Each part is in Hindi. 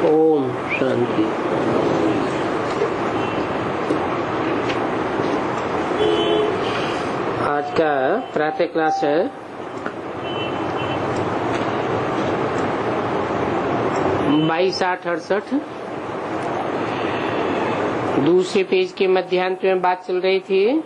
ओम शांति। आज का प्रातः क्लास है 22-8-68। दूसरे पेज के मध्यांत में बात चल रही थी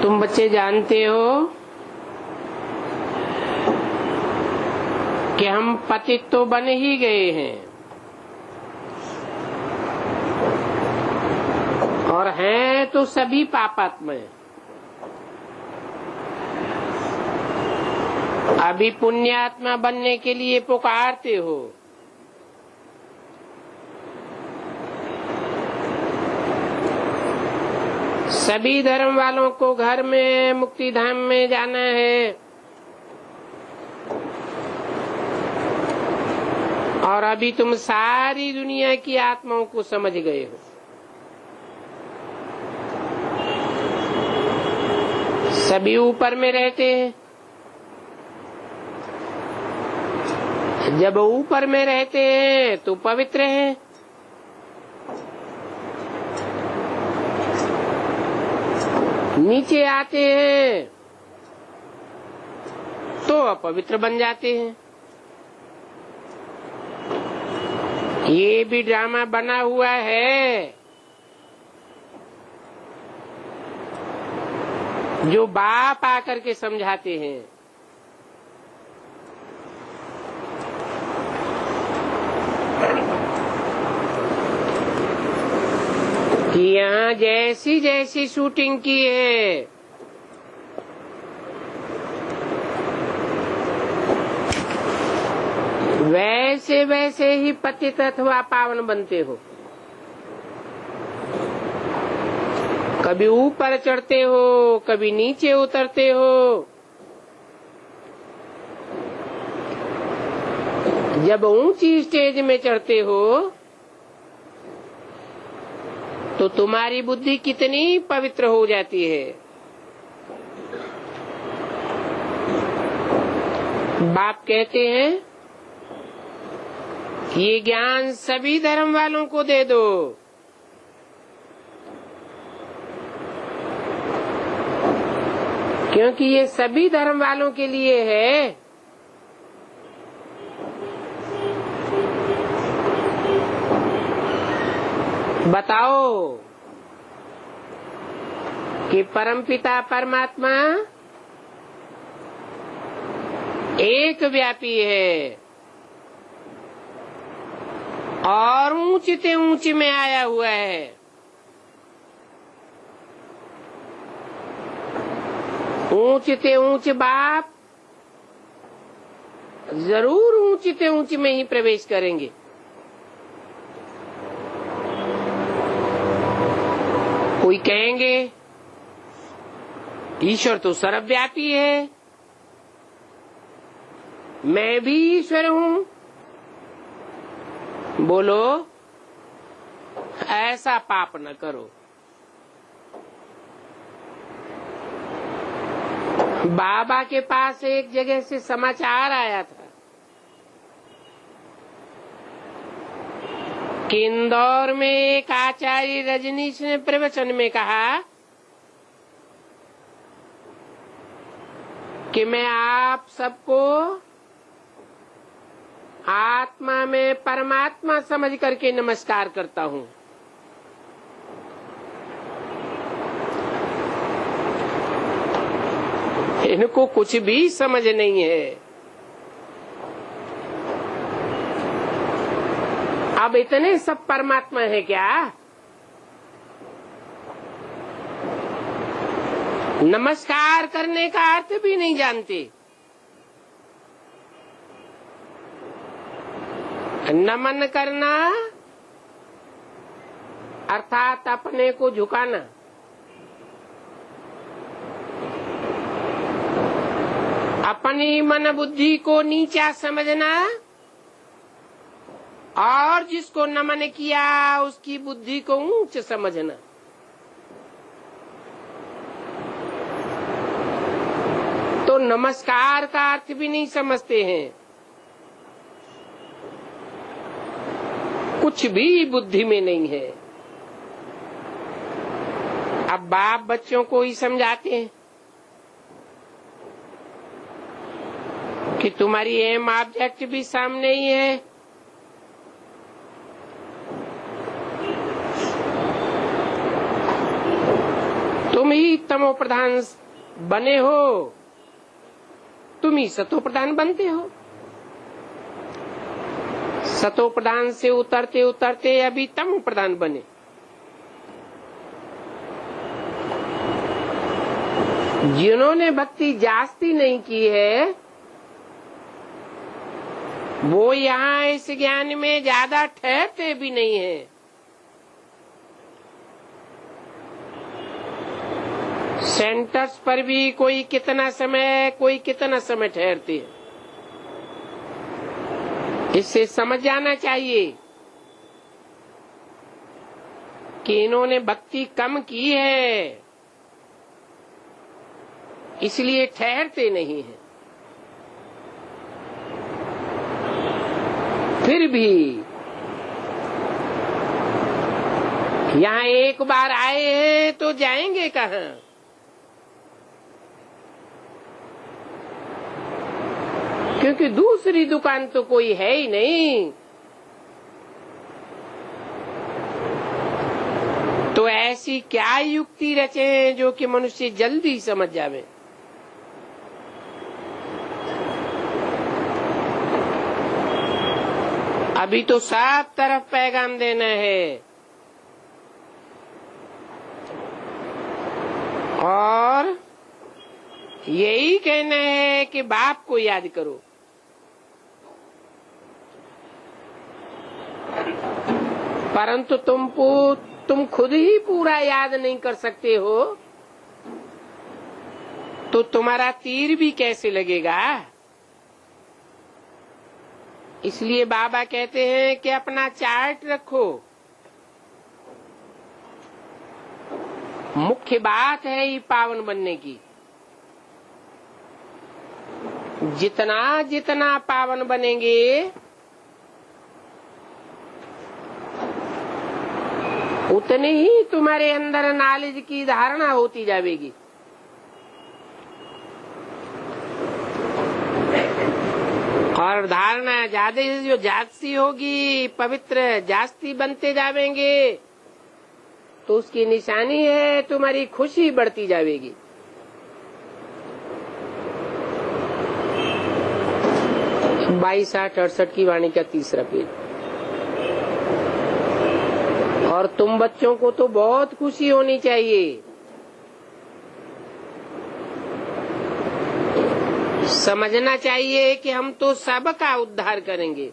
तुम बच्चे जानते हो कि हम पतित तो बन ही गए हैं और हैं तो सभी पापात्मा। अभी पुण्यात्मा बनने के लिए पुकारते हो। सभी धर्म वालों को घर में मुक्ति धाम में जाना है और अभी तुम सारी दुनिया की आत्माओं को समझ गए हो। सभी ऊपर में रहते हैं। जब ऊपर में रहते हैं तो पवित्र हैं, नीचे आते हैं तो अपवित्र बन जाते हैं। ये भी ड्रामा बना हुआ है जो बाप आकर के समझाते हैं। कि यहाँ जैसी जैसी शूटिंग की है वैसे वैसे ही पतित अथवा पावन बनते हो। कभी ऊपर चढ़ते हो, कभी नीचे उतरते हो। जब ऊंची स्टेज में चढ़ते हो तो तुम्हारी बुद्धि कितनी पवित्र हो जाती है। बाप कहते हैं ये ज्ञान सभी धर्म वालों को दे दो। क्योंकि ये सभी धर्म वालों के लिए है। बताओ कि परमपिता परमात्मा एक व्यापी है और ऊंचते ऊंच में आया हुआ है। ऊंचते ऊंच बाप जरूर ऊंचते ऊंच में ही प्रवेश करेंगे। कोई कहेंगे ईश्वर तो सर्वव्यापी है, मैं भी ईश्वर हूँ। बोलो ऐसा पाप न करो। बाबा के पास एक जगह से समाचार आया था कि इंदौर में एक आचार्य रजनीश ने प्रवचन में कहा कि मैं आप सबको आत्मा में परमात्मा समझ करके नमस्कार करता हूँ। इनको कुछ भी समझ नहीं है। अब इतने सब परमात्मा है क्या? नमस्कार करने का अर्थ भी नहीं जानते। नमन करना अर्थात अपने को झुकाना। अपनी मन बुद्धि को नीचा समझना और जिसको नमन किया उसकी बुद्धि को ऊंच समझना। नमस्कार का अर्थ भी नहीं समझते हैं। कुछ भी बुद्धि में नहीं है। अब बाप बच्चों को ही समझाते हैं कि तुम्हारी एम ऑब्जेक्ट भी सामने ही है। तुम ही तमो प्रधान बने हो, तुम ही सतो प्रधान बनते हो। सतो प्रधान से उतरते उतरते अभी तमो प्रधान बने। जिन्होंने भक्ति जास्ती नहीं की है वो यहाँ इस ज्ञान में ज्यादा ठहरते भी नहीं है। सेंटर्स पर भी कोई कितना समय ठहरते हैं। इससे समझ जाना चाहिए कि इन्होंने भक्ति कम की है, इसलिए ठहरते नहीं हैं। फिर भी यहाँ एक बार आए हैं तो जाएंगे कहाँ? क्योंकि दूसरी दुकान तो कोई है ही नहीं। तो ऐसी क्या युक्ति रचे जो कि मनुष्य जल्दी समझ जावे। अभी तो सब तरफ पैगाम देना है और यही कहना है कि बाप को याद करो। परंतु तुम खुद ही पूरा याद नहीं कर सकते हो तो तुम्हारा तीर भी कैसे लगेगा। इसलिए बाबा कहते हैं कि अपना चार्ट रखो। मुख्य बात है ये पावन बनने की। जितना जितना पावन बनेंगे उतनी ही तुम्हारे अंदर नॉलेज की धारणा होती जाएगी। और धारणा ज्यादा जो जास्ती होगी, पवित्र जास्ती बनते जाएंगे तो उसकी निशानी है तुम्हारी खुशी बढ़ती जाएगी। बाईस 68 की वाणी का तीसरा पेज। और तुम बच्चों को तो बहुत खुशी होनी चाहिए। समझना चाहिए कि हम तो सबका उद्धार करेंगे।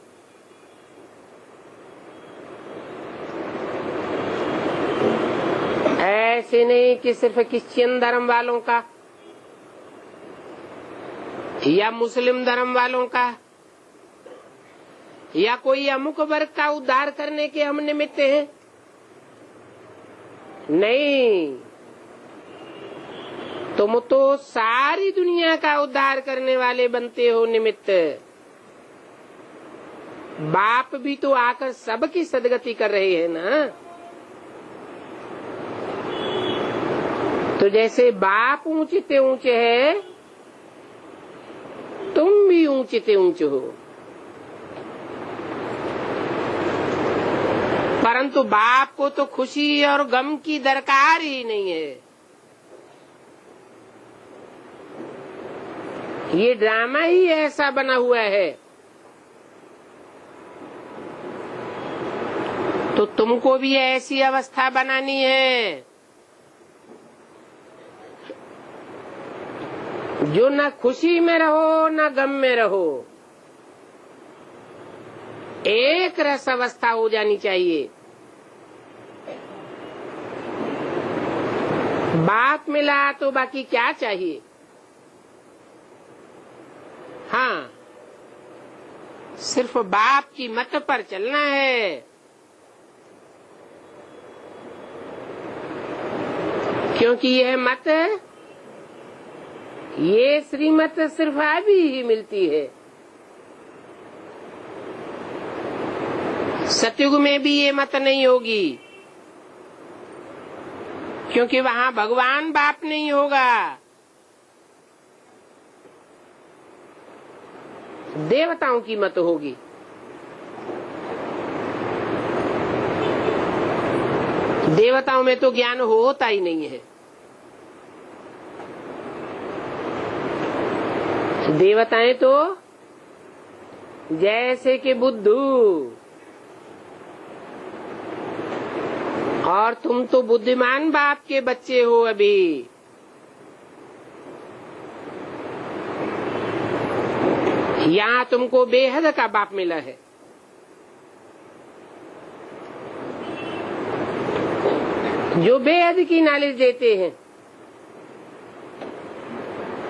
ऐसे नहीं कि सिर्फ क्रिश्चियन धर्म वालों का या मुस्लिम धर्म वालों का या कोई अमुक वर्ग का उद्धार करने के हम निमित्त हैं। नहीं, तुम तो सारी दुनिया का उद्धार करने वाले बनते हो निमित्त। बाप भी तो आकर सबकी सदगति कर रहे हैं ना। तो जैसे बाप ऊंचे ते ऊंचे है, तुम भी ऊंचे ते ऊंचे हो। परंतु बाप को तो खुशी और गम की दरकार ही नहीं है। ये ड्रामा ही ऐसा बना हुआ है। तो तुमको भी ऐसी अवस्था बनानी है जो न खुशी में रहो न गम में रहो, एक रस अवस्था हो जानी चाहिए। बाप मिला तो बाकी क्या चाहिए। हाँ, सिर्फ बाप की मत पर चलना है। क्योंकि यह मत ये श्रीमत सिर्फ अभी ही मिलती है। सतयुग में भी ये मत नहीं होगी, क्योंकि वहाँ भगवान बाप नहीं होगा, देवताओं की मत होगी। देवताओं में तो ज्ञान होता ही नहीं है। देवताएं तो जैसे कि बुद्धू, और तुम तो बुद्धिमान बाप के बच्चे हो। अभी यहाँ तुमको बेहद का बाप मिला है। जो बेहद की नॉलेज देते हैं,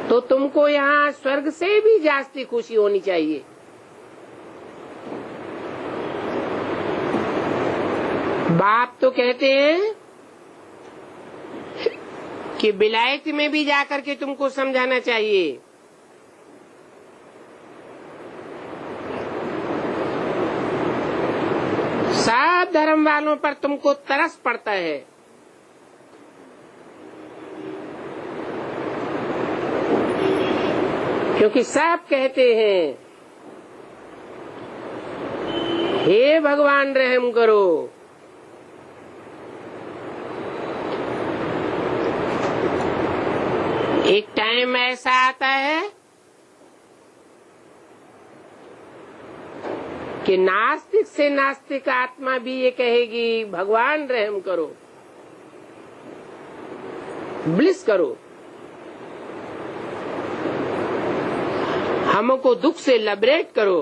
तो तुमको यहाँ स्वर्ग से भी जास्ती खुशी होनी चाहिए। बाप तो कहते हैं कि विलायत में भी जाकर के तुमको समझाना चाहिए। सब धर्म वालों पर तुमको तरस पड़ता है। क्योंकि सब कहते हैं, हे भगवान रहम करो। एक टाइम ऐसा आता है कि नास्तिक से नास्तिक आत्मा भी ये कहेगी, भगवान रहम करो, ब्लिस करो, हमको दुख से लिबरेट करो।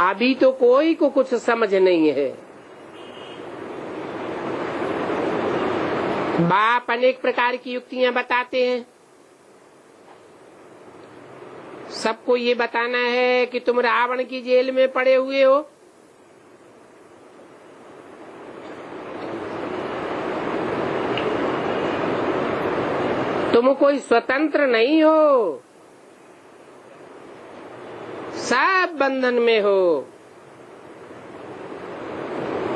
अभी तो कोई को कुछ समझ नहीं है। बाप अनेक प्रकार की युक्तियां बताते हैं। सबको ये बताना है कि तुम रावण की जेल में पड़े हुए हो, तुम कोई स्वतंत्र नहीं हो, सब बंधन में हो।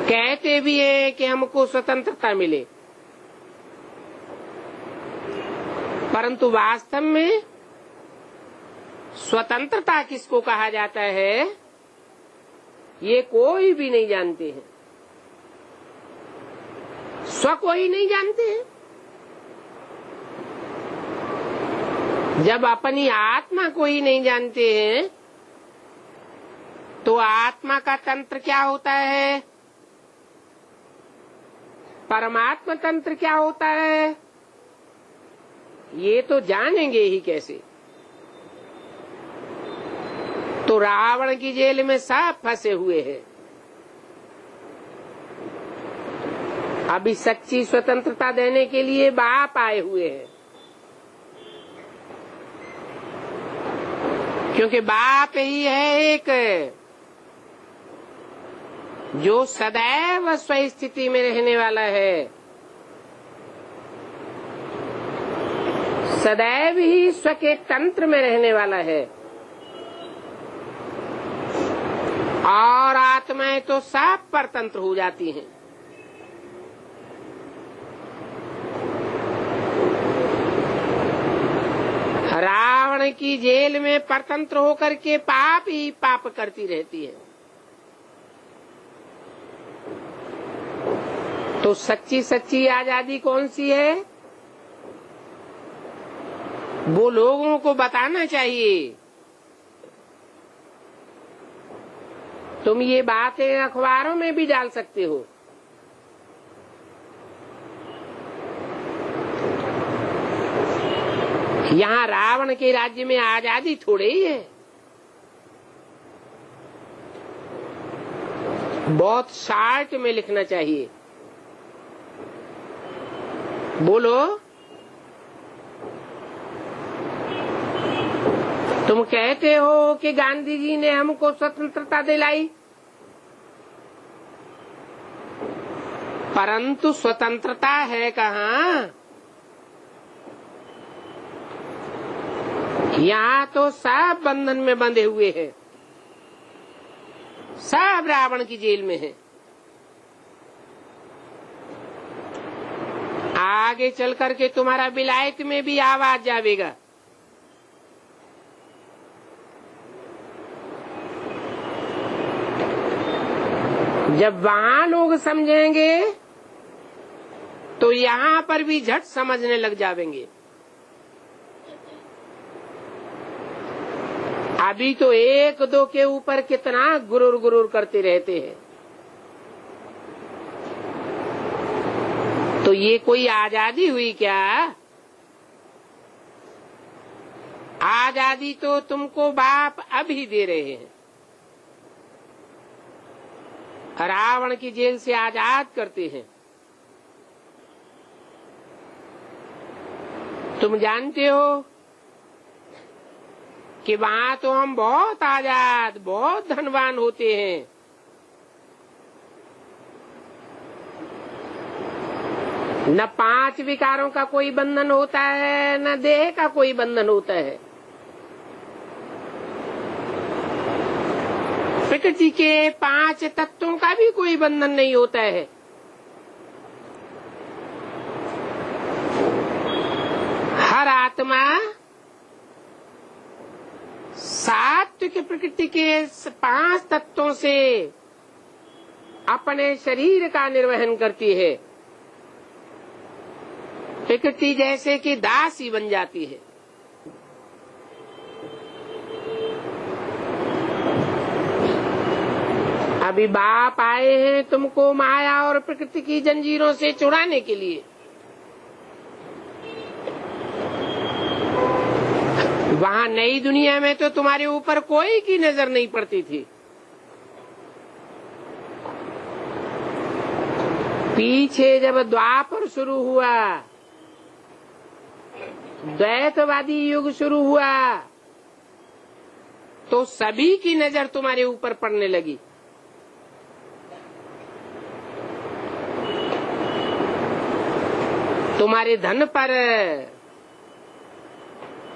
कहते भी हैं कि हमको स्वतंत्रता मिले, परंतु वास्तव में स्वतंत्रता किसको कहा जाता है, ये कोई भी नहीं जानते हैं। स्व को ही नहीं जानते हैं। जब अपनी आत्मा को ही नहीं जानते हैं, तो आत्मा का तंत्र क्या होता है, परमात्मा तंत्र क्या होता है, ये तो जानेंगे ही कैसे। तो रावण की जेल में सब फंसे हुए हैं। अभी सच्ची स्वतंत्रता देने के लिए बाप आए हुए हैं, क्योंकि बाप ही है एक जो सदैव स्वस्थिति में रहने वाला है, सदैव ही स्व के तंत्र में रहने वाला है। और आत्माएं तो सब परतंत्र हो जाती हैं। रावण की जेल में परतंत्र होकर के पाप ही पाप करती रहती है। तो सच्ची सच्ची आजादी कौन सी है, वो लोगों को बताना चाहिए। तुम ये बातें अखबारों में भी डाल सकते हो। यहाँ रावण के राज्य में आजादी थोड़े ही है, बहुत शार्ट में लिखना चाहिए। बोलो, तुम कहते हो कि गांधी जी ने हमको स्वतंत्रता दिलाई, परंतु स्वतंत्रता है कहाँ? यहाँ तो सब बंधन में बंधे हुए हैं, सब रावण की जेल में है। आगे चल करके तुम्हारा विलायत में भी आवाज जावेगा। जब वहां लोग समझेंगे तो यहाँ पर भी झट समझने लग जावेंगे। अभी तो एक दो के ऊपर कितना गुरूर गुरूर करते रहते हैं। तो ये कोई आजादी हुई क्या? आजादी तो तुमको बाप अभी दे रहे हैं। रावण की जेल से आजाद करते हैं। तुम जानते हो कि वहां तो हम बहुत आजाद, बहुत धनवान होते हैं। न 5 विकारों का कोई बंधन होता है, न देह का कोई बंधन होता है। प्रकृति के 5 तत्वों का भी कोई बंधन नहीं होता है। हर आत्मा सात्विक प्रकृति के 5 तत्वों से अपने शरीर का निर्वहन करती है। प्रकृति जैसे कि दासी बन जाती है। अभी बाप आए हैं तुमको माया और प्रकृति की जंजीरों से छुड़ाने के लिए। वहाँ नई दुनिया में तो तुम्हारे ऊपर कोई की नजर नहीं पड़ती थी। पीछे जब द्वापर शुरू हुआ, द्वैतवादी युग शुरू हुआ, तो सभी की नजर तुम्हारे ऊपर पड़ने लगी। तुम्हारे धन पर,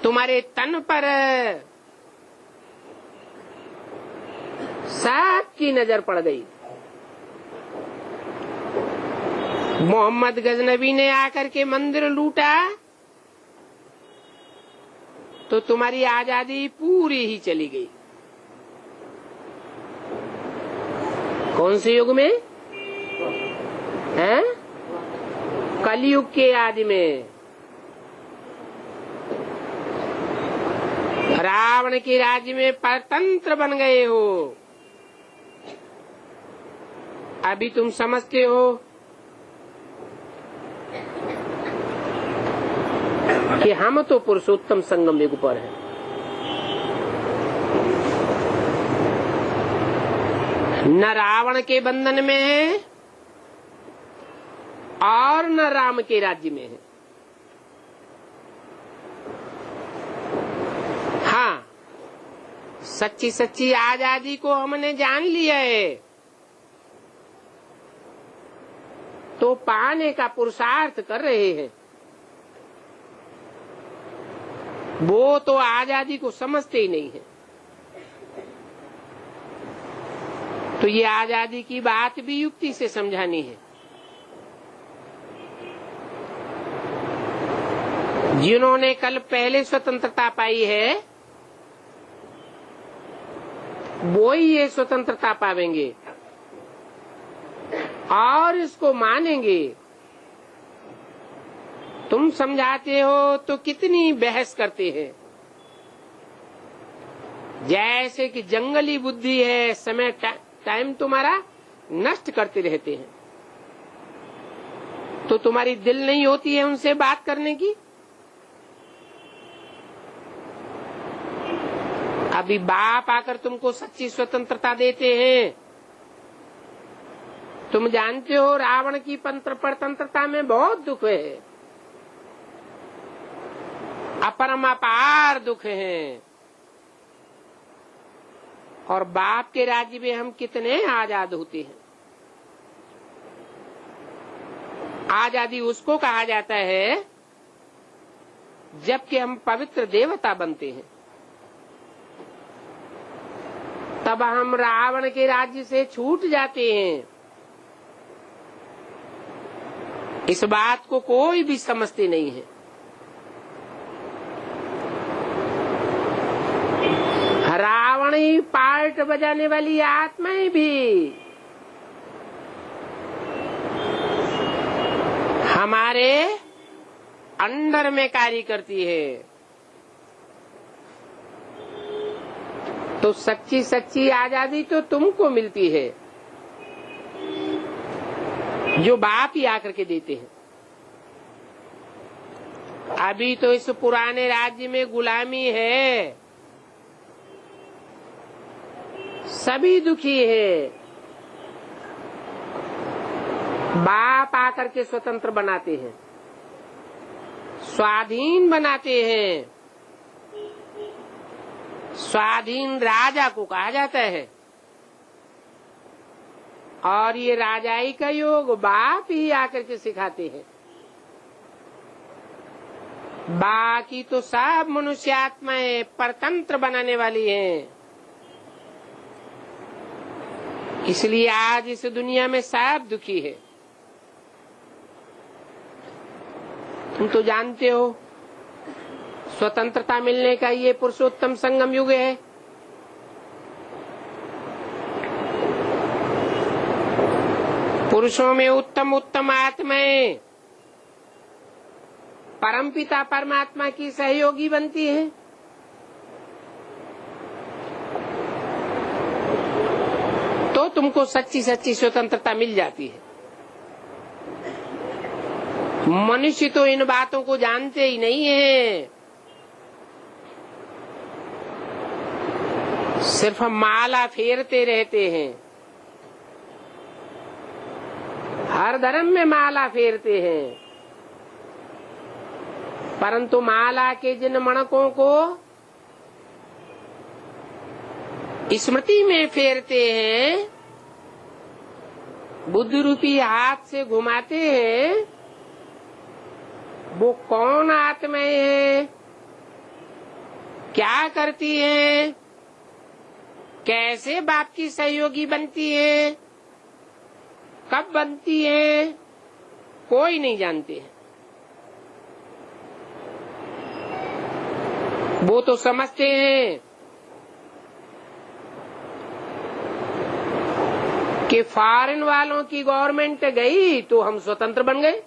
तुम्हारे तन पर सबकी नजर पड़ गई। मोहम्मद गजनबी ने आकर के मंदिर लूटा तो तुम्हारी आजादी पूरी ही चली गई। कौन से युग में? हैं? कलयुग के आदि में। रावण के राज्य में परतंत्र बन गए हो। अभी तुम समझते हो कि हम तो पुरुषोत्तम संगम युग पर हैं। न रावण के बंधन में है और न राम के राज्य में है। हाँ, सच्ची सच्ची आजादी को हमने जान लिया है तो पाने का पुरुषार्थ कर रहे हैं। वो तो आजादी को समझते ही नहीं है। तो ये आजादी की बात भी युक्ति से समझानी है। जिन्होंने कल पहले स्वतंत्रता पाई है वो ही ये स्वतंत्रता पावेंगे और इसको मानेंगे। तुम समझाते हो तो कितनी बहस करते हैं, जैसे कि जंगली बुद्धि है, समय टाइम तुम्हारा नष्ट करते रहते हैं। तो तुम्हारी दिल नहीं होती है उनसे बात करने की। अभी बाप आकर तुमको सच्ची स्वतंत्रता देते हैं। तुम जानते हो रावण की परतंत्रता में बहुत दुख है, अपरमापार दुख है। और बाप के राज्य में हम कितने आजाद होते हैं। आजादी उसको कहा जाता है जबकि हम पवित्र देवता बनते हैं, तब हम रावण के राज्य से छूट जाते हैं। इस बात को कोई भी समझते नहीं है। रावण ही पार्ट बजाने वाली आत्माएं भी हमारे अंदर में कार्य करती है। तो सच्ची सच्ची आजादी तो तुमको मिलती है, जो बाप ही आकर के देते हैं। अभी तो इस पुराने राज्य में गुलामी है, सभी दुखी है। बाप आकर के स्वतंत्र बनाते हैं, स्वाधीन बनाते हैं। स्वाधीन राजा को कहा जाता है, और ये राजाई का योग बाप ही आकर के सिखाते हैं। बाकी तो सब मनुष्य आत्माएं परतंत्र बनाने वाली हैं। इसलिए आज इस दुनिया में सब दुखी है। तुम तो जानते हो स्वतंत्रता मिलने का ये पुरुषोत्तम संगम युग है। पुरुषों में उत्तम उत्तम आत्माएं परमपिता परमात्मा की सहयोगी बनती है। तो तुमको सच्ची सच्ची स्वतंत्रता मिल जाती है। मनुष्य तो इन बातों को जानते ही नहीं है, सिर्फ माला फेरते रहते हैं। हर धर्म में माला फेरते हैं, परंतु माला के जिन मणकों को स्मृति में फेरते हैं, बुद्ध रूपी हाथ से घुमाते हैं, वो कौन आत्माएं हैं, क्या करती हैं, कैसे बाप की सहयोगी बनती है, कब बनती है, कोई नहीं जानते हैं। वो तो समझते हैं कि फॉरेन वालों की गवर्नमेंट गई तो हम स्वतंत्र बन गए,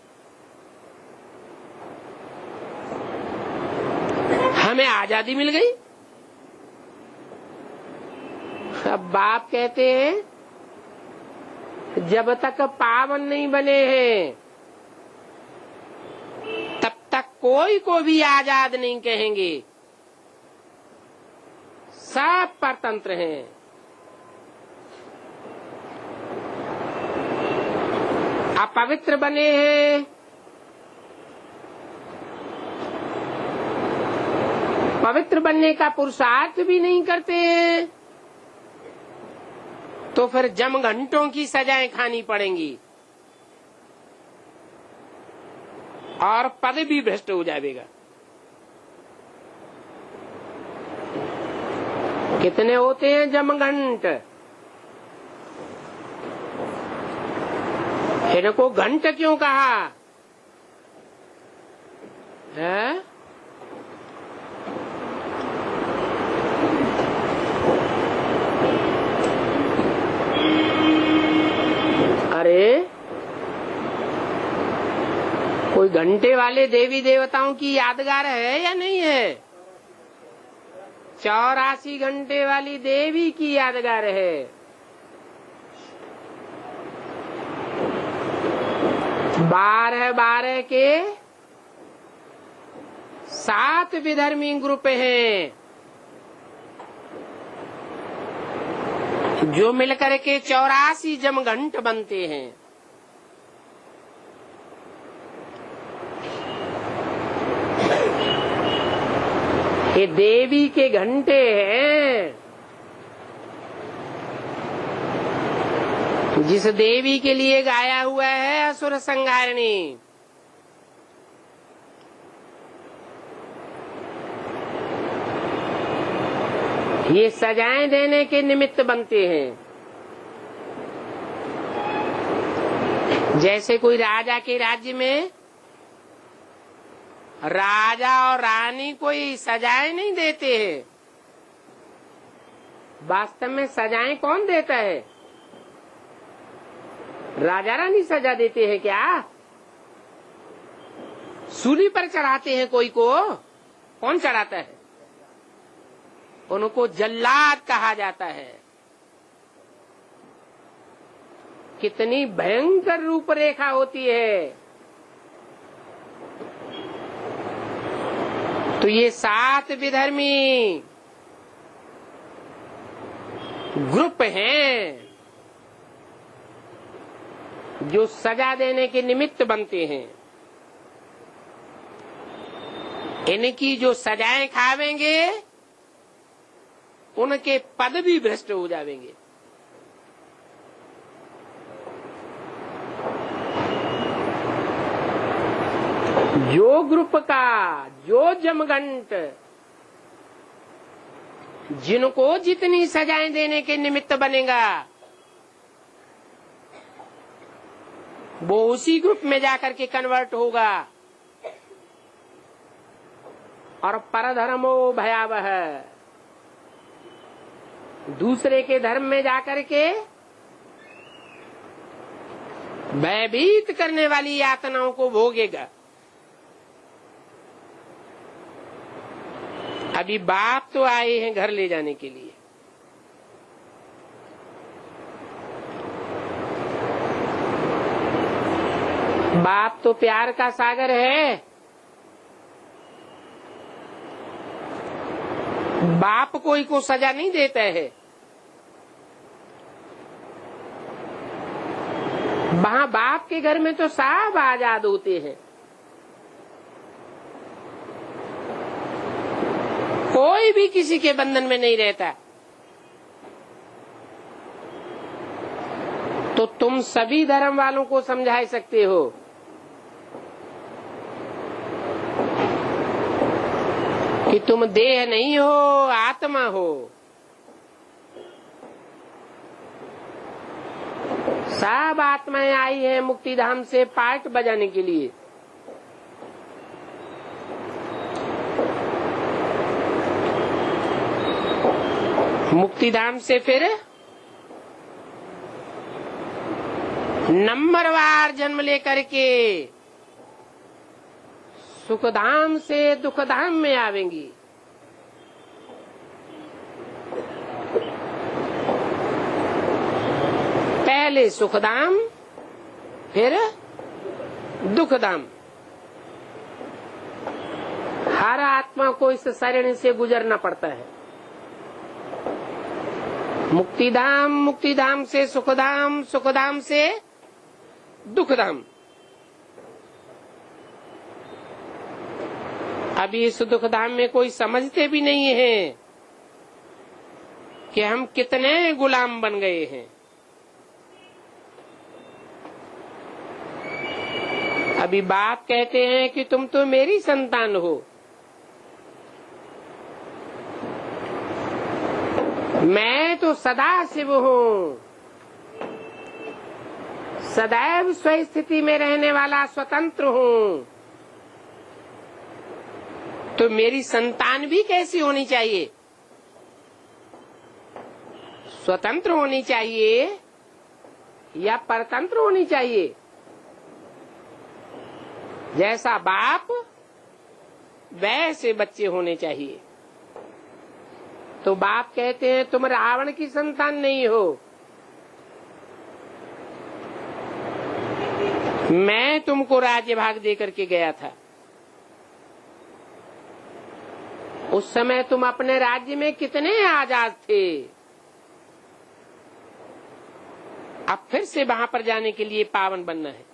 हमें आजादी मिल गई। अब बाप कहते हैं जब तक पावन नहीं बने हैं तब तक कोई को भी आजाद नहीं कहेंगे। सब परतंत्र हैं। अपवित्र बने हैं, पवित्र बनने का पुरुषार्थ भी नहीं करते हैं, तो फिर जम घंटों की सजाएं खानी पड़ेंगी और पद भी भ्रष्ट हो जाएगा। कितने होते हैं जमघंट? इनको घंट क्यों कहा है? अरे कोई घंटे वाले देवी देवताओं की यादगार है या नहीं है? 84 घंटे वाली देवी की यादगार है। बारह बारह के 7 विधर्मी ग्रुप हैं जो मिलकर के 84 जमघंट बनते हैं। ये देवी के घंटे हैं। जिस देवी के लिए गाया हुआ है असुर संहारिणी, ये सजाएं देने के निमित्त बनते हैं। जैसे कोई राजा के राज्य में राजा और रानी कोई सजाएं नहीं देते हैं। वास्तव में सजाएं कौन देता है? राजा रानी सजा देते हैं क्या? सूली पर चढ़ाते हैं कोई को? कौन चढ़ाता है? उनको जल्लाद कहा जाता है। कितनी भयंकर रूपरेखा होती है। तो ये 7 विधर्मी ग्रुप हैं जो सजा देने के निमित्त बनते हैं। इनकी जो सजाएं खावेंगे उनके पद भी भ्रष्ट हो जाएंगे। जो ग्रुप का जो जमघंट जिनको जितनी सजाएं देने के निमित्त बनेगा वो उसी ग्रुप में जाकर के कन्वर्ट होगा। और परधर्मो भयावह, दूसरे के धर्म में जाकर के भयभीत करने वाली यातनाओं को भोगेगा। अभी बाप तो आए हैं घर ले जाने के लिए। बाप तो प्यार का सागर है। बाप कोई को सजा नहीं देता है। वहाँ बाप के घर में तो सब आजाद होते हैं। कोई भी किसी के बंधन में नहीं रहता। तो तुम सभी धर्म वालों को समझा सकते हो कि तुम देह नहीं हो, आत्मा हो। सब आत्माएं आई हैं मुक्तिधाम से पार्ट बजाने के लिए। मुक्तिधाम से फिर नंबरवार जन्म लेकर के सुखधाम से दुखधाम में आवेंगी। पहले सुखधाम फिर दुखधाम। हर आत्मा को इस शरण से गुजरना पड़ता है। मुक्तिधाम, मुक्तिधाम से सुखधाम, सुखधाम से दुखधाम। अभी इस दुखधाम में कोई समझते भी नहीं है कि हम कितने गुलाम बन गए हैं। अभी बाप कहते हैं कि तुम तो मेरी संतान हो। मैं तो सदा शिव हूँ, सदैव स्वस्थिति में रहने वाला स्वतंत्र हूँ। तो मेरी संतान भी कैसी होनी चाहिए? स्वतंत्र होनी चाहिए या परतंत्र होनी चाहिए? जैसा बाप वैसे बच्चे होने चाहिए। तो बाप कहते हैं तुम रावण की संतान नहीं हो। मैं तुमको राज्य भाग दे करके गया था। उस समय तुम अपने राज्य में कितने आजाद थे। अब फिर से वहां पर जाने के लिए पावन बनना है।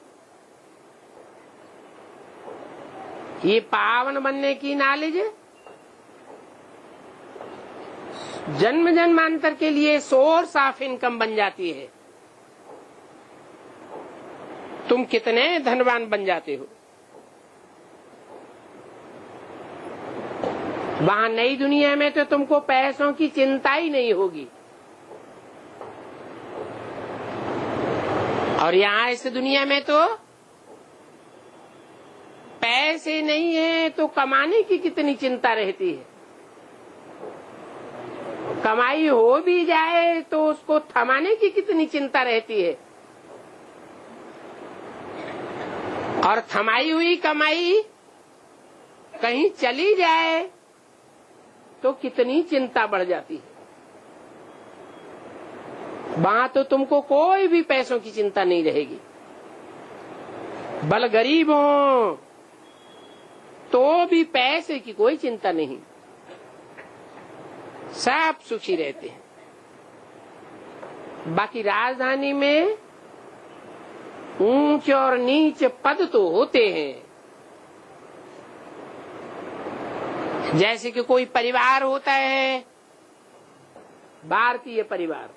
ये पावन बनने की नॉलेज जन्म जन्मांतर के लिए सोर्स ऑफ इनकम बन जाती है। तुम कितने धनवान बन जाते हो। वहां नई दुनिया में तो तुमको पैसों की चिंता ही नहीं होगी, और यहाँ इस दुनिया में तो पैसे नहीं है तो कमाने की कितनी चिंता रहती है। कमाई हो भी जाए तो उसको थमाने की कितनी चिंता रहती है, और थमाई हुई कमाई कहीं चली जाए तो कितनी चिंता बढ़ जाती है। वहां तो तुमको कोई भी पैसों की चिंता नहीं रहेगी। बल गरीब हो तो भी पैसे की कोई चिंता नहीं, सब सुखी रहते हैं। बाकी राजधानी में ऊंच और नीच पद तो होते हैं। जैसे कि कोई परिवार होता है, भारतीय परिवार,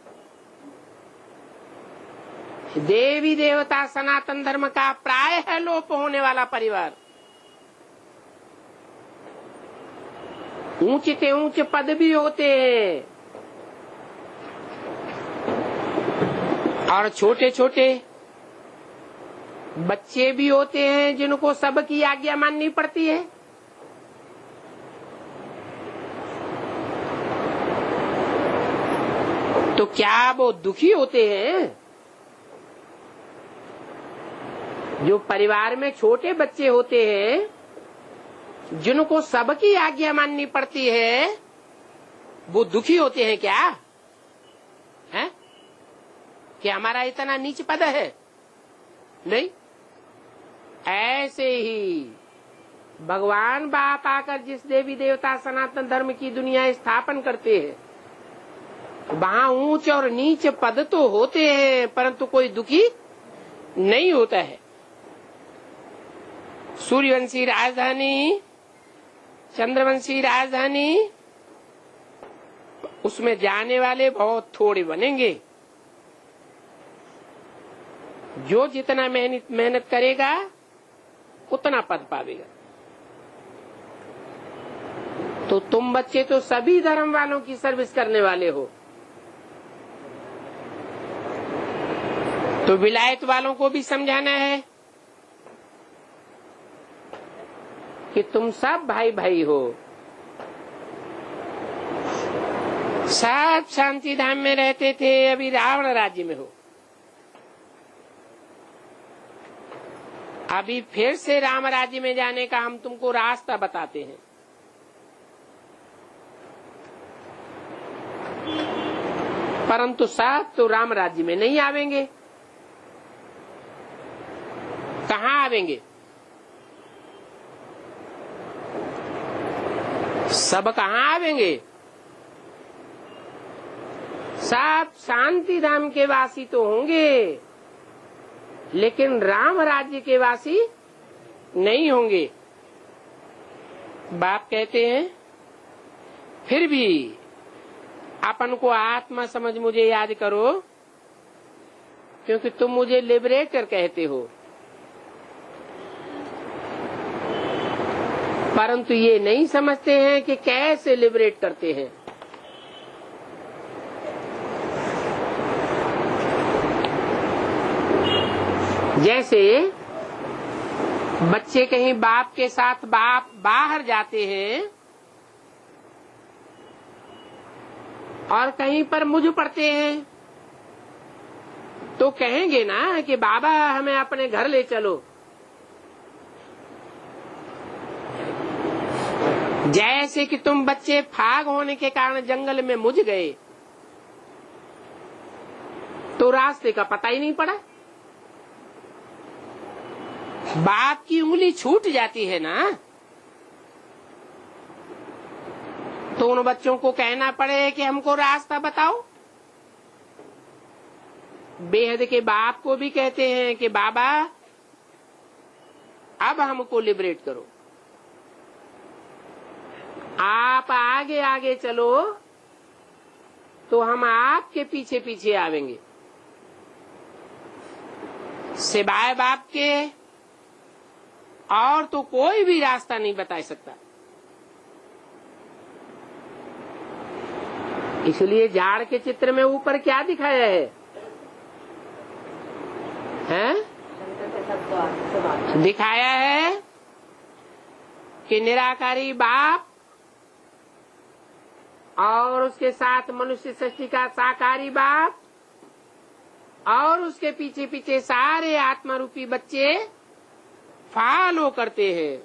देवी देवता सनातन धर्म का प्रायः लोप होने वाला परिवार, ऊंचे से ऊंचे पद भी होते हैं, और छोटे छोटे बच्चे भी होते हैं जिनको सबकी आज्ञा माननी पड़ती है। तो क्या वो दुखी होते हैं? जो परिवार में छोटे बच्चे होते हैं जिनको सबकी आज्ञा माननी पड़ती है, वो दुखी होते हैं क्या? हैं? कि हमारा इतना नीच पद है? नहीं। ऐसे ही भगवान बाप आकर जिस देवी देवता सनातन धर्म की दुनिया स्थापन करते हैं, वहाँ ऊंच और नीच पद तो होते हैं परंतु कोई दुखी नहीं होता है। सूर्यवंशी राजधानी, चंद्रवंशी राजधानी, उसमें जाने वाले बहुत थोड़े बनेंगे। जो जितना मेहनत करेगा उतना पद पावेगा। तो तुम बच्चे तो सभी धर्म वालों की सर्विस करने वाले हो, तो विलायत वालों को भी समझाना है कि तुम सब भाई भाई हो। सब शांति धाम में रहते थे, अभी रावण राज्य में हो। अभी फिर से राम राज्य में जाने का हम तुमको रास्ता बताते हैं। परंतु सब तो राम राज्य में नहीं आवेंगे। कहाँ आवेंगे? सब कहाँ आवेंगे? सब शांति धाम के वासी तो होंगे, लेकिन राम राज्य के वासी नहीं होंगे। बाप कहते हैं फिर भी अपन को आत्मा समझ मुझे याद करो, क्योंकि तुम मुझे लिबरेटर कहते हो। परंतु ये नहीं समझते हैं कि कैसे लिबरेट करते हैं। जैसे बच्चे कहीं बाप के साथ बाहर जाते हैं और कहीं पर मुझ पड़ते हैं, तो कहेंगे ना कि बाबा हमें अपने घर ले चलो। जैसे कि तुम बच्चे फाग होने के कारण जंगल में मुझ गए तो रास्ते का पता ही नहीं पड़ा। बाप की उंगली छूट जाती है ना, तो उन बच्चों को कहना पड़े कि हमको रास्ता बताओ। बेहद के बाप को भी कहते हैं कि बाबा अब हमको लिबरेट करो, आप आगे आगे चलो तो हम आपके पीछे पीछे आवेंगे। सिवाय बाप के और तो कोई भी रास्ता नहीं बता सकता। इसलिए झाड़ के चित्र में ऊपर क्या दिखाया है? दिखाया है कि निराकारी बाप और उसके साथ मनुष्य सृष्टि का साकारी बाप और उसके पीछे पीछे सारे आत्मा रूपी बच्चे फॉलो करते हैं।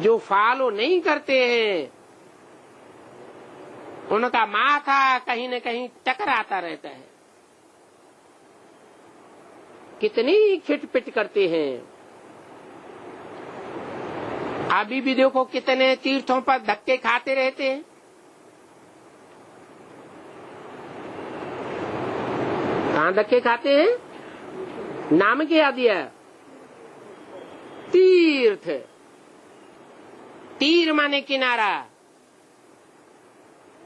जो फॉलो नहीं करते हैं उनका माथा कहीं न कहीं टकराता रहता है। कितनी खिटपिट करते हैं। अभी भी देखो कितने तीर्थों पर धक्के खाते रहते हैं। कहाँ धक्के खाते हैं? नाम क्या दिया? तीर्थ। तीर माने किनारा,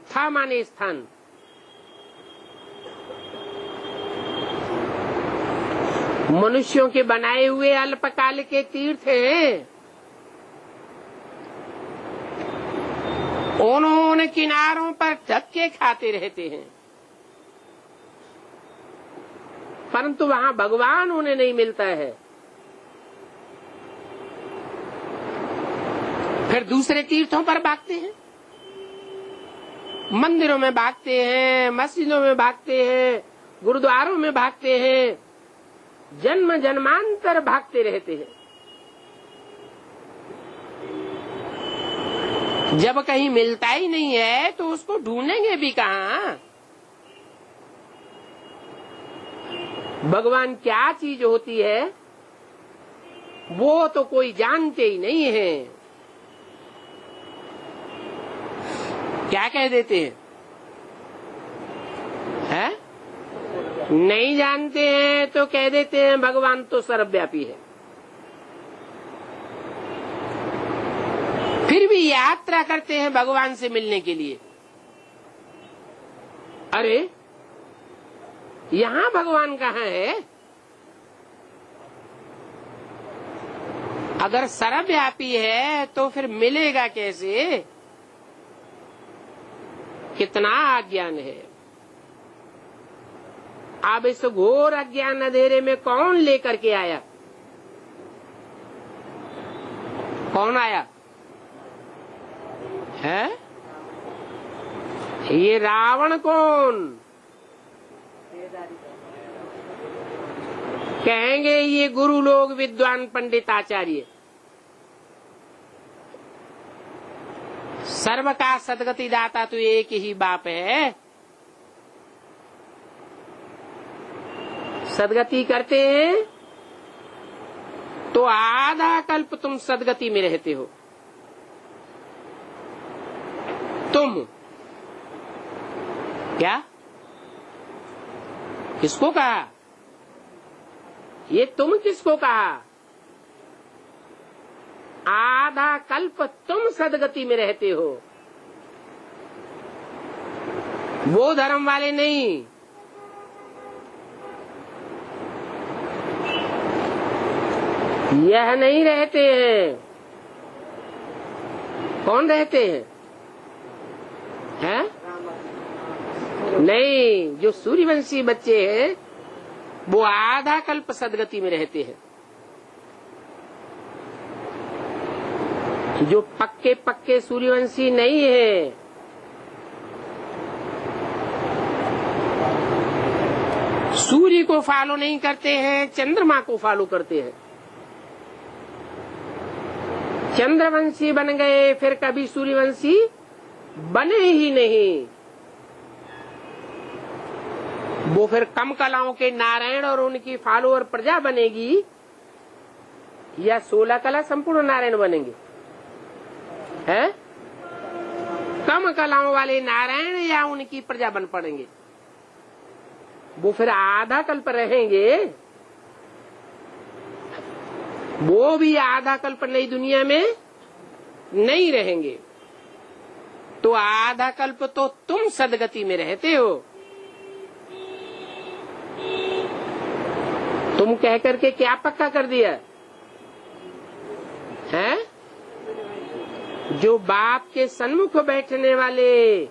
था माने स्थान। मनुष्यों के बनाए हुए अल्पकाल के तीर्थ हैं। उन्होंने किनारों पर धक्के खाते रहते हैं, परंतु वहां भगवान उन्हें नहीं मिलता है। फिर दूसरे तीर्थों पर भागते हैं, मंदिरों में भागते हैं, मस्जिदों में भागते हैं, गुरुद्वारों में भागते हैं, जन्म जन्मांतर भागते रहते हैं। जब कहीं मिलता ही नहीं है तो उसको ढूंढेंगे भी कहाँ? भगवान क्या चीज होती है वो तो कोई जानते ही नहीं है। क्या कह देते हैं? है? नहीं जानते हैं तो कह देते हैं भगवान तो सर्वव्यापी है। फिर भी यात्रा करते हैं भगवान से मिलने के लिए। अरे यहाँ भगवान कहाँ है? अगर सर्वव्यापी है तो फिर मिलेगा कैसे? कितना अज्ञान है। अब इस घोर अज्ञान अंधेरे में कौन लेकर के आया? कौन आया है? ये रावण कौन? कहेंगे ये गुरु लोग, विद्वान पंडित आचार्य। सर्व का सदगति दाता तो एक ही बाप है। सदगति करते हैं तो आधा कल्प तुम सदगति में रहते हो। तुम क्या? किसको कहा? ये तुम किसको कहा? आधा कल्प तुम सदगति में रहते हो, वो धर्म वाले नहीं। यह नहीं रहते हैं। कौन रहते हैं? हैं? नहीं, जो सूर्यवंशी बच्चे हैं वो आधा कल्प सदगति में रहते हैं। जो पक्के पक्के सूर्यवंशी नहीं है, सूर्य को फॉलो नहीं करते हैं, चंद्रमा को फॉलो करते हैं। चंद्रवंशी बन गए फिर कभी सूर्यवंशी बने ही नहीं। वो फिर कम कलाओं के नारायण और उनकी फॉलोअर प्रजा बनेगी या 16 कला संपूर्ण नारायण बनेंगे? है? कम कलाओं वाले नारायण या उनकी प्रजा बन पड़ेंगे। वो फिर आधा कल्प रहेंगे। वो भी आधा कल्प नई दुनिया में नहीं रहेंगे। तो आधा कल्प तो तुम सदगति में रहते हो। तुम कह करके क्या पक्का कर दिया है? जो बाप के सन्मुख बैठने वाले,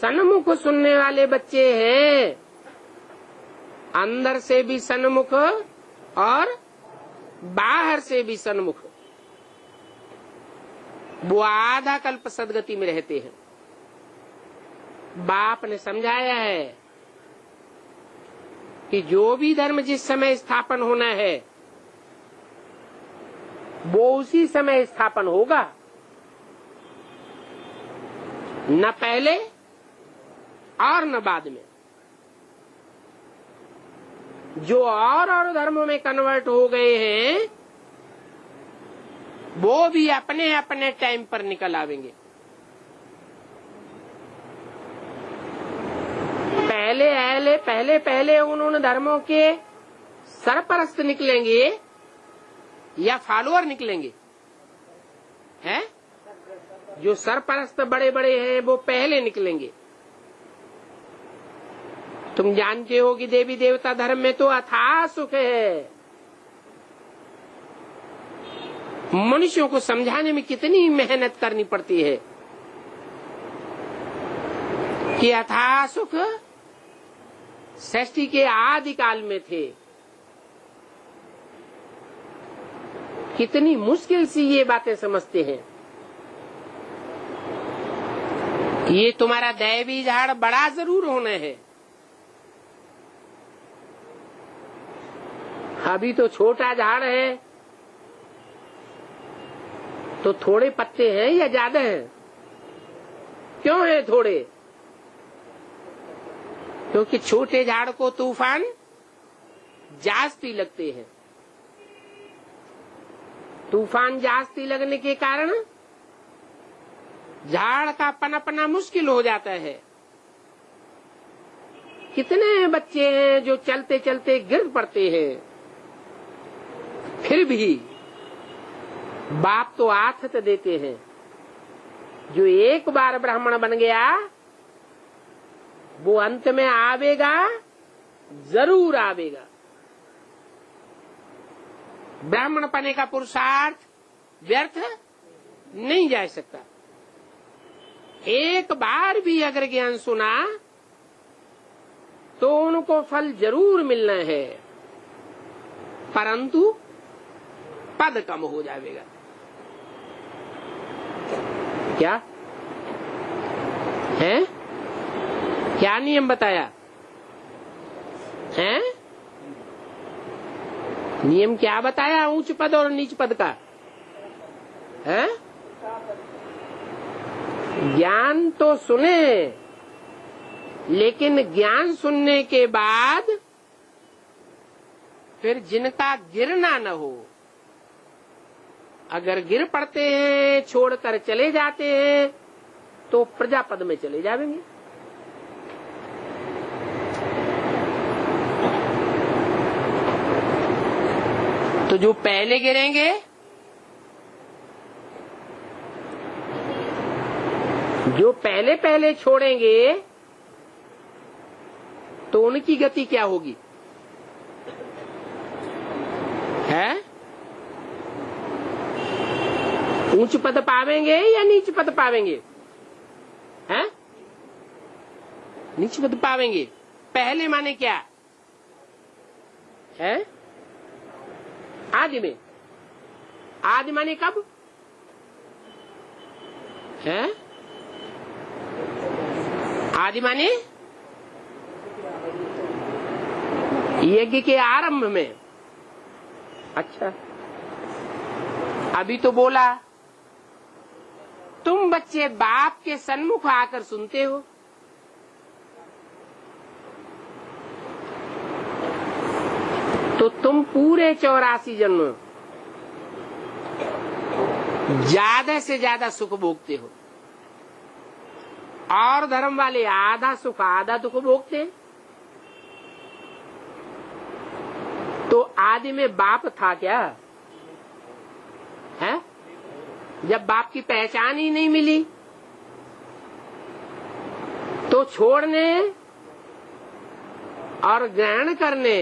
सन्मुख सुनने वाले बच्चे हैं, अंदर से भी सन्मुख और बाहर से भी सन्मुख, वो आधा कल्प सदगति में रहते हैं। बाप ने समझाया है कि जो भी धर्म जिस समय स्थापन होना है वो उसी समय स्थापन होगा, न पहले और न बाद में। जो और धर्मों में कन्वर्ट हो गए हैं वो भी अपने अपने टाइम पर निकल आवेंगे। पहले उन धर्मों के सरपरस्त निकलेंगे या फॉलोअर निकलेंगे? हैं? जो सरपरस्त बड़े बड़े हैं वो पहले निकलेंगे। तुम जानते हो कि देवी देवता धर्म में तो अथाह सुख है। मनुष्यों को समझाने में कितनी मेहनत करनी पड़ती है कि अथाह सुख सृष्टि के आदि काल में थे। कितनी मुश्किल सी ये बातें समझते हैं। ये तुम्हारा दैवी झाड़ बड़ा जरूर होना है। अभी तो छोटा झाड़ है तो थोड़े पत्ते हैं या ज्यादा हैं? क्यों है थोड़े? क्योंकि छोटे झाड़ को तूफान जास्ती लगते हैं। तूफान जास्ती लगने के कारण झाड़ का पनपना मुश्किल हो जाता है। कितने बच्चे हैं जो चलते चलते गिर पड़ते हैं, फिर भी बाप तो आथत देते हैं। जो एक बार ब्राह्मण बन गया वो अंत में आवेगा, जरूर आवेगा। ब्राह्मण पने का पुरुषार्थ व्यर्थ नहीं जा सकता। एक बार भी अगर ज्ञान सुना तो उनको फल जरूर मिलना है, परंतु पद कम हो जाएगा। क्या है? क्या नियम बताया है? नियम क्या बताया ऊंच पद और नीच पद का? है? ज्ञान तो सुने, लेकिन ज्ञान सुनने के बाद फिर जिनका गिरना न हो। अगर गिर पड़ते हैं, छोड़कर चले जाते हैं, तो प्रजापद में चले जाएंगे। तो जो पहले गिरेंगे, जो पहले पहले छोड़ेंगे, तो उनकी गति क्या होगी? है? ऊंच पद पावेंगे या नीच पद पावेंगे? हैं? नीच पद पावेंगे। पहले माने क्या है? आदि में। आदि माने कब है? आदि माने यज्ञ के आरंभ में। अच्छा, अभी तो बोला तुम बच्चे बाप के सन्मुख आकर सुनते हो। तो तुम पूरे 84 जन्म ज्यादा से ज्यादा सुख भोगते हो, और धर्म वाले आधा सुख आधा दुख भोगते हैं। तो आदि में बाप था क्या? है? जब बाप की पहचान ही नहीं मिली तो छोड़ने और ग्रहण करने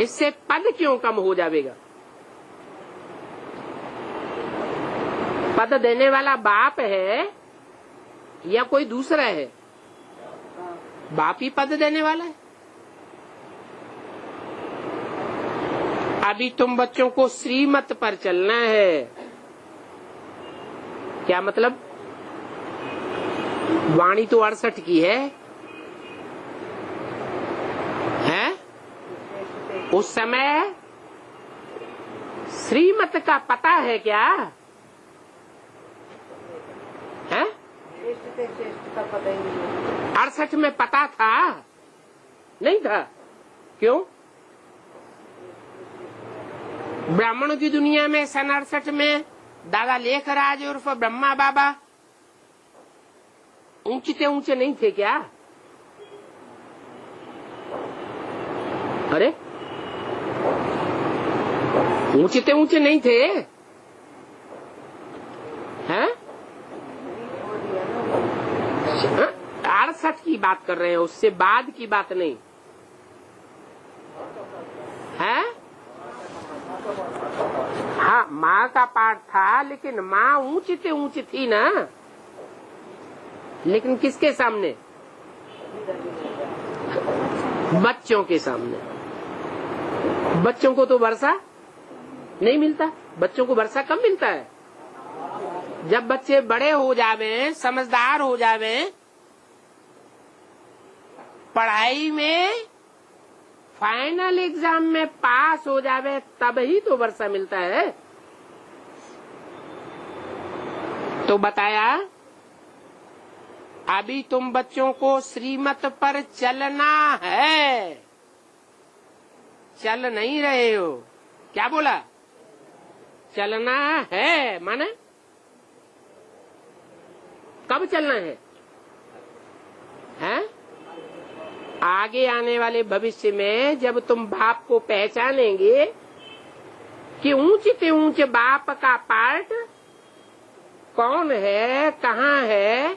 इससे पद क्यों कम हो जाएगा? पद देने वाला बाप है या कोई दूसरा है? बाप ही पद देने वाला है। अभी तुम बच्चों को श्रीमत पर चलना है। क्या मतलब? वाणी तो 68 की है? उस समय श्रीमत का पता है क्या? है 68 में पता था? नहीं था। क्यों? ब्राह्मणों की दुनिया में सन 68 में दादा लेखराज उर्फ ब्रह्मा बाबा ऊंचे ऊंचे नहीं थे क्या? अरे ऊंचे ऊंचे नहीं थे? हैं? 68 की बात कर रहे हैं, उससे बाद की बात नहीं है। हाँ, माँ का पाठ था, लेकिन माँ ऊंची ऊंची थी ना। लेकिन किसके सामने? बच्चों के सामने। बच्चों को तो वर्षा नहीं मिलता। बच्चों को वर्षा कब मिलता है? जब बच्चे बड़े हो जावे, समझदार हो जावे, पढ़ाई में फाइनल एग्जाम में पास हो जावे, तब ही तो वर्षा मिलता है। तो बताया अभी तुम बच्चों को श्रीमत पर चलना है। चल नहीं रहे हो। क्या बोला? चलना है। माने कब चलना है? हैं? आगे आने वाले भविष्य में जब तुम बाप को पहचानेंगे कि ऊंचे से ऊंचे बाप का पार्ट कौन है, कहाँ है,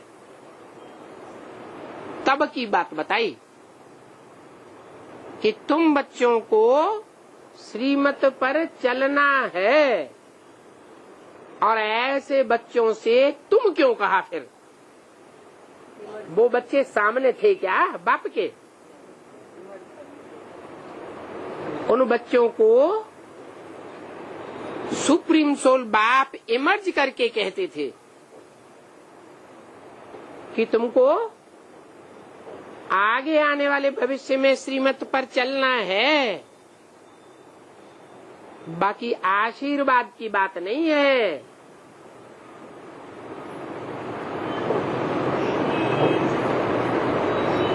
तब की बात बताई कि तुम बच्चों को श्रीमत पर चलना है। और ऐसे बच्चों से तुम क्यों कहा? फिर वो बच्चे सामने थे क्या बाप के? उन बच्चों को सुप्रीम सोल बाप इमर्ज करके कहते थे कि तुमको आगे आने वाले भविष्य में श्रीमत पर चलना है। बाकी आशीर्वाद की बात नहीं है।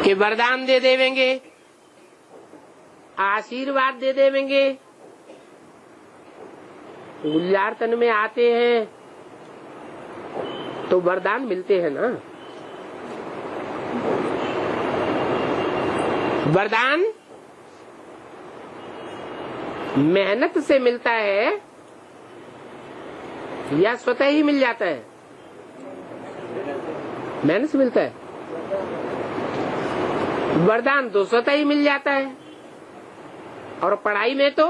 कि वरदान दे देवेंगे, आशीर्वाद दे देवेंगे। गुलजार तन में आते हैं तो वरदान मिलते हैं ना। वरदान मेहनत से मिलता है या स्वतः ही मिल जाता है? मेहनत से मिलता है। वरदान तो स्वतः ही मिल जाता है। और पढ़ाई में तो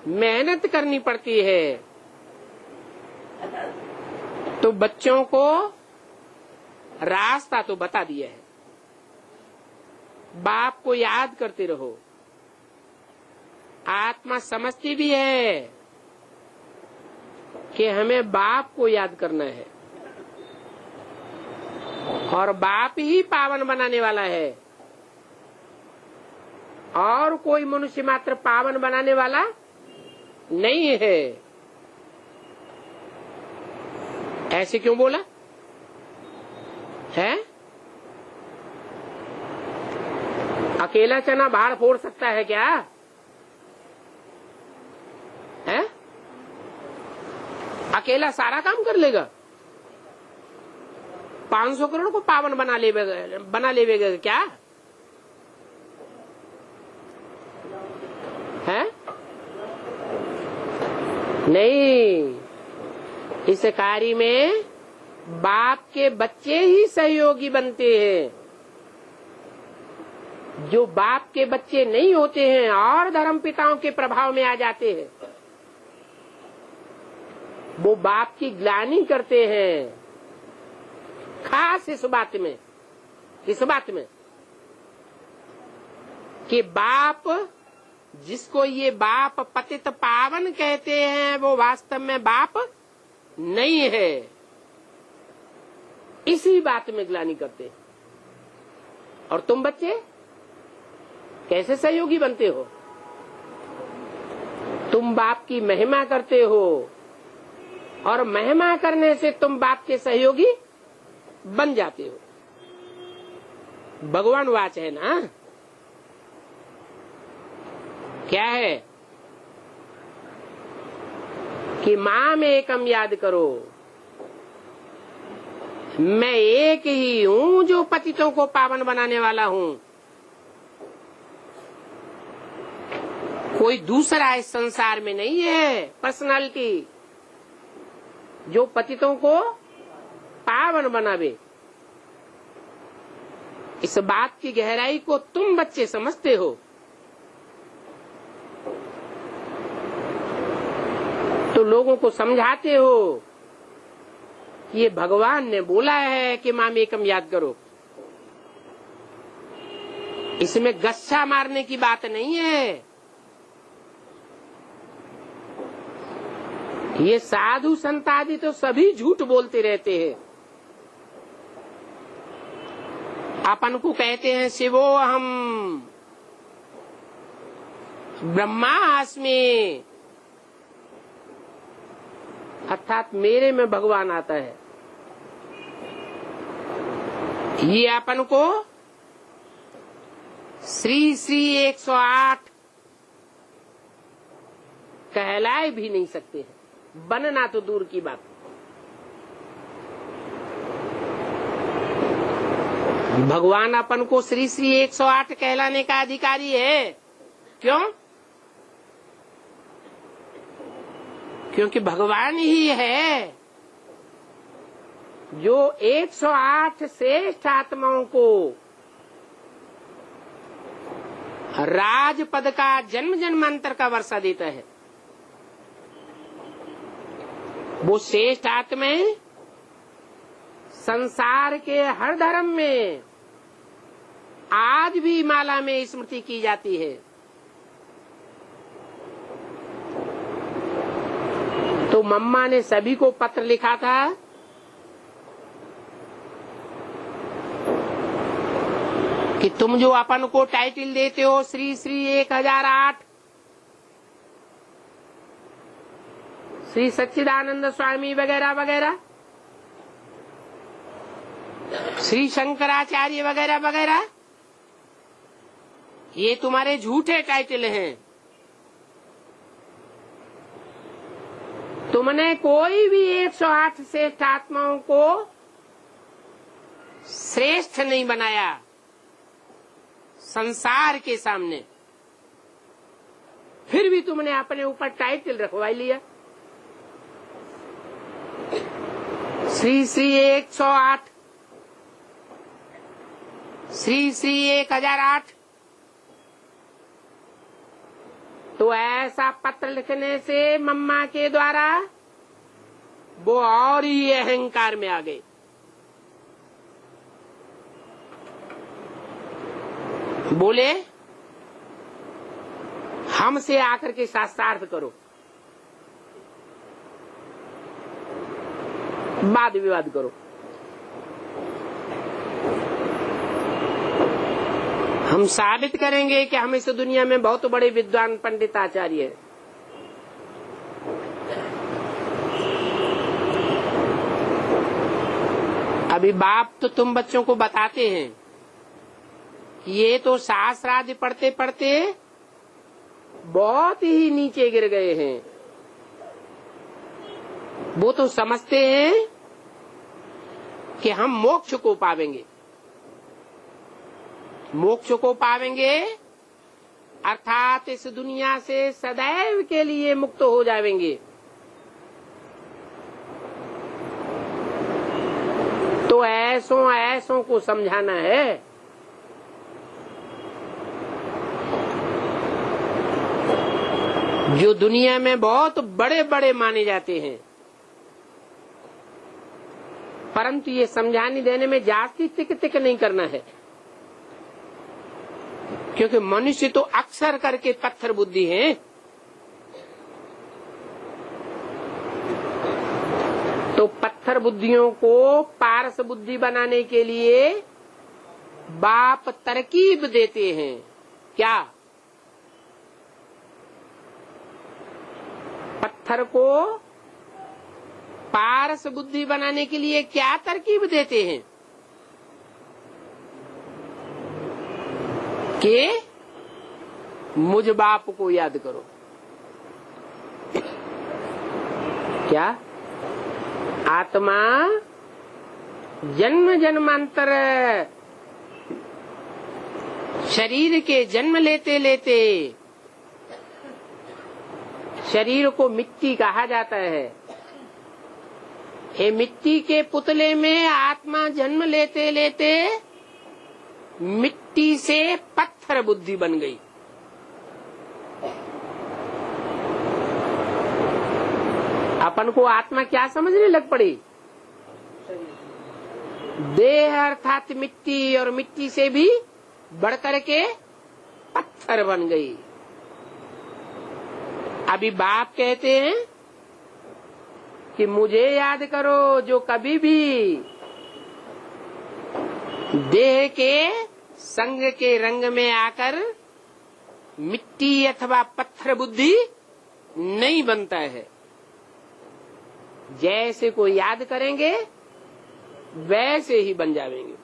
मेहनत करनी पड़ती है। तो बच्चों को रास्ता तो बता दिया है। बाप को याद करते रहो। आत्मा समझती भी है कि हमें बाप को याद करना है, और बाप ही पावन बनाने वाला है, और कोई मनुष्य मात्र पावन बनाने वाला नहीं है। ऐसे क्यों बोला है? अकेला चना भाड़ फोड़ सकता है क्या? है? अकेला सारा काम कर लेगा? 500 करोड़ को पावन बना लेगा क्या? है? नहीं। इस कार्य में बाप के बच्चे ही सहयोगी बनते हैं। जो बाप के बच्चे नहीं होते हैं और धर्म पिताओं के प्रभाव में आ जाते हैं, वो बाप की ग्लानि करते हैं। खास इस बात में कि बाप, जिसको ये बाप पतित पावन कहते हैं, वो वास्तव में बाप नहीं है। इसी बात में ग्लानि करते हैं। और तुम बच्चे कैसे सहयोगी बनते हो? तुम बाप की महिमा करते हो और महिमा करने से तुम बाप के सहयोगी बन जाते हो। भगवान वाच है ना, क्या है कि मां में एकम याद करो, मैं एक ही हूं जो पतितों को पावन बनाने वाला हूं। कोई दूसरा इस संसार में नहीं है पर्सनालिटी जो पतितों को पावन बनावे। इस बात की गहराई को तुम बच्चे समझते हो, तो लोगों को समझाते हो कि ये भगवान ने बोला है कि माम एकम याद करो। इसमें गस्सा मारने की बात नहीं है। ये साधु संत आदि तो सभी झूठ बोलते रहते हैं। अपन को कहते हैं शिवो हम ब्रह्मास्मि, अर्थात मेरे में भगवान आता है। ये अपन को श्री श्री 108 कहलाए भी नहीं सकते हैं, बनना तो दूर की बात। भगवान अपन को श्री श्री 108 कहलाने का अधिकारी है। क्यों? क्योंकि भगवान ही है जो 108 श्रेष्ठ आत्माओं को राजपद का जन्म जन्मांतर का वर्षा देता है। वो श्रेष्ठ आत्माएं संसार के हर धर्म में आज भी माला में स्मृति की जाती है। तो मम्मा ने सभी को पत्र लिखा था कि तुम जो अपन को टाइटल देते हो श्री श्री 1008, श्री सच्चिदानंद स्वामी वगैरह वगैरह, श्री शंकराचार्य वगैरह वगैरह, ये तुम्हारे झूठे टाइटल हैं। तुमने कोई भी 108 श्रेष्ठ आत्माओं को श्रेष्ठ नहीं बनाया संसार के सामने, फिर भी तुमने अपने ऊपर टाइटल रखवा लिया श्री श्री 108, श्री श्री 1008। तो ऐसा पत्र लिखने से मम्मा के द्वारा वो और ही अहंकार में आ गए। बोले हमसे आकर के शास्त्रार्थ करो, वाद विवाद करो। हम साबित करेंगे कि हम इस दुनिया में बहुत बड़े विद्वान पंडित आचार्य हैं। अभी बाप तो तुम बच्चों को बताते हैं ये तो शास्त्रादि पढ़ते पढ़ते बहुत ही नीचे गिर गए हैं। वो तो समझते हैं कि हम मोक्ष को पावेंगे, मोक्ष को पावेंगे अर्थात इस दुनिया से सदैव के लिए मुक्त हो जाएंगे। तो ऐसों ऐसों को समझाना है जो दुनिया में बहुत बड़े बड़े माने जाते हैं, परंतु ये समझाने देने में जास्ती तिक नहीं करना है, क्योंकि मनुष्य तो अक्सर करके पत्थर बुद्धि है। तो पत्थर बुद्धियों को पारस बुद्धि बनाने के लिए बाप तरकीब देते हैं। क्या? पत्थर को पारस बुद्धि बनाने के लिए क्या तरकीब देते हैं कि मुझ बाप को याद करो। क्या? आत्मा जन्म जन्मांतर शरीर के जन्म लेते लेते, शरीर को मिट्टी कहा जाता है, ये मिट्टी के पुतले में आत्मा जन्म लेते लेते मिट्टी से पत्थर बुद्धि बन गई। अपन को आत्मा क्या समझने लग पड़ी? देह अर्थात मिट्टी, और मिट्टी से भी बढ़कर के पत्थर बन गई। अभी बाप कहते हैं कि मुझे याद करो, जो कभी भी देह के संग के रंग में आकर मिट्टी अथवा पत्थर बुद्धि नहीं बनता है। जैसे को याद करेंगे वैसे ही बन जाएंगे।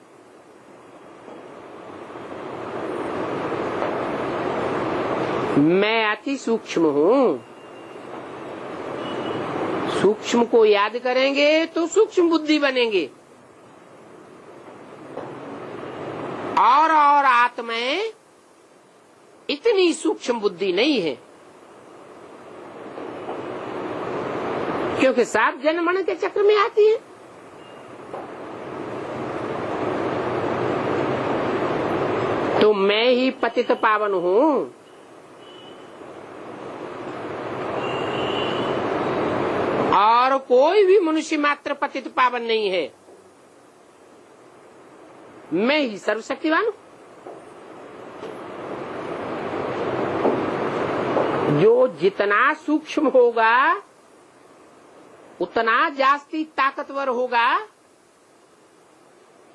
मैं अति सूक्ष्म हूँ, सूक्ष्म को याद करेंगे तो सूक्ष्म बुद्धि बनेंगे, और आत्माएं इतनी सूक्ष्म बुद्धि नहीं है, क्योंकि सब जन्म मरण के चक्र में आती है। तो मैं ही पतित पावन हूँ, और कोई भी मनुष्य मात्र पतित पावन नहीं है। मैं ही सर्वशक्तिवान हूँ। जो जितना सूक्ष्म होगा उतना जास्ती ताकतवर होगा,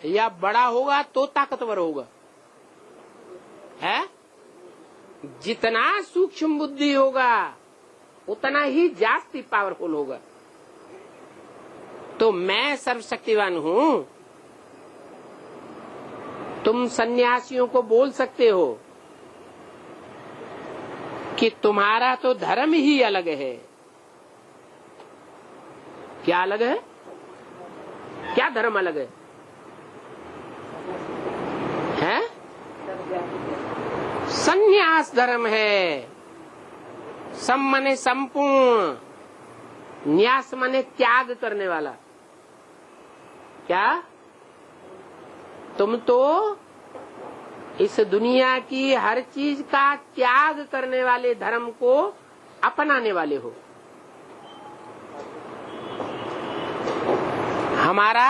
या बड़ा होगा तो ताकतवर होगा, है? जितना सूक्ष्म बुद्धि होगा उतना ही जास्ती पावरफुल होगा। तो मैं सर्वशक्तिवान हूँ। तुम सन्यासियों को बोल सकते हो कि तुम्हारा तो धर्म ही अलग है। क्या अलग है? क्या धर्म अलग है? हैं? सन्यास धर्म है। सम माने संपूर्ण, न्यास माने त्याग करने वाला। क्या? तुम तो इस दुनिया की हर चीज का त्याग करने वाले धर्म को अपनाने वाले हो। हमारा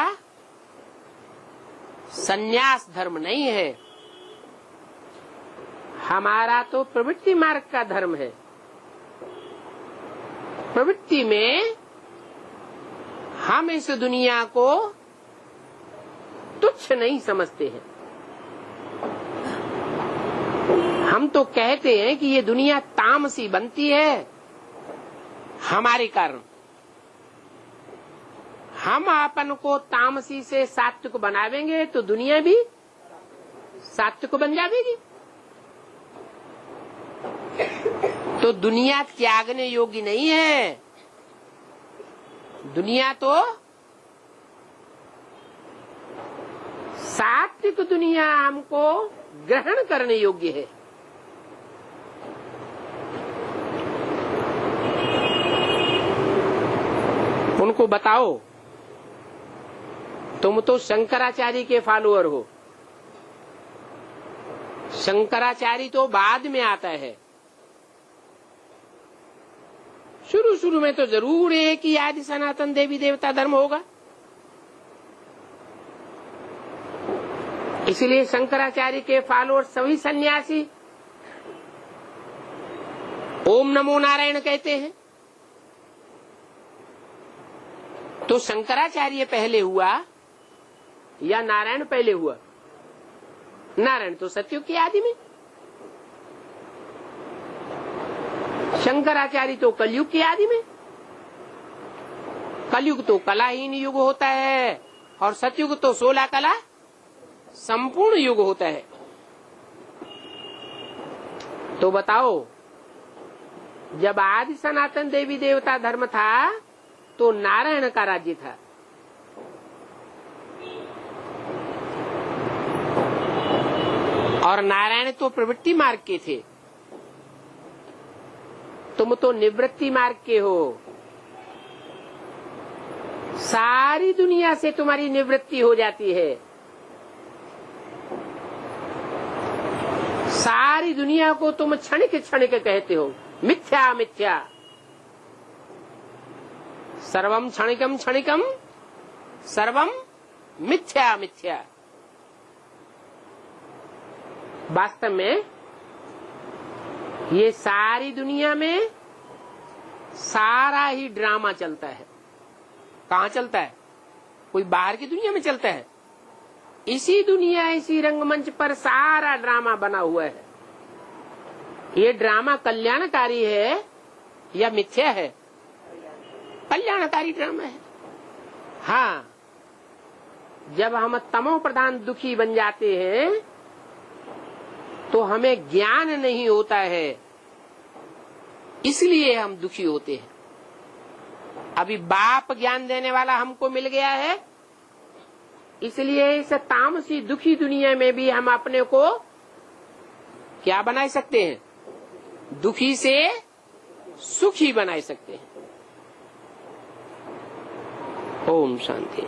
सन्यास धर्म नहीं है, हमारा तो प्रवृत्ति मार्ग का धर्म है। प्रवृत्ति में हम इस दुनिया को तुच्छ नहीं समझते हैं। हम तो कहते हैं कि ये दुनिया तामसी बनती है हमारे कारण। हम अपन को तामसी से सात्विक बनावेंगे तो दुनिया भी सात्विक बन जाएगी। तो दुनिया त्यागने योग्य नहीं है। दुनिया तो सात्विक दुनिया हमको ग्रहण करने योग्य है। उनको बताओ, तुम तो शंकराचार्य के फॉलोअर हो। शंकराचार्य तो बाद में आता है। शुरू शुरू में तो जरूर एक ही आदि सनातन देवी देवता धर्म होगा। इसलिए शंकराचार्य के फॉलोअर्स सभी सन्यासी ओम नमो नारायण कहते हैं। तो शंकराचार्य पहले हुआ या नारायण पहले हुआ? नारायण तो सत्युग की आदि में, शंकराचार्य तो कलयुग की आदि में। कलयुग तो कलाहीन युग होता है और सतयुग तो 16 कला संपूर्ण युग होता है। तो बताओ, जब आदि सनातन देवी देवता धर्म था तो नारायण का राज्य था। और नारायण तो प्रवृत्ति मार्ग के थे, तुम तो निवृत्ति मार्ग के हो। सारी दुनिया से तुम्हारी निवृत्ति हो जाती है। सारी दुनिया को तुम क्षणिक क्षणिक कहते हो, मिथ्या मिथ्या। सर्वम क्षणिकम क्षणिकम सर्वम मिथ्या मिथ्या। वास्तव में ये सारी दुनिया में सारा ही ड्रामा चलता है। कहाँ चलता है? कोई बाहर की दुनिया में चलता है? इसी दुनिया, इसी रंगमंच पर सारा ड्रामा बना हुआ है। ये ड्रामा कल्याणकारी है या मिथ्या है? कल्याणकारी ड्रामा है। हाँ, जब हम तमो प्रधान दुखी बन जाते हैं तो हमें ज्ञान नहीं होता है, इसलिए हम दुखी होते हैं। अभी बाप ज्ञान देने वाला हमको मिल गया है, इसलिए इस तामसी दुखी दुनिया में भी हम अपने को क्या बना सकते हैं? दुखी से सुखी बना सकते हैं। ओम शांति।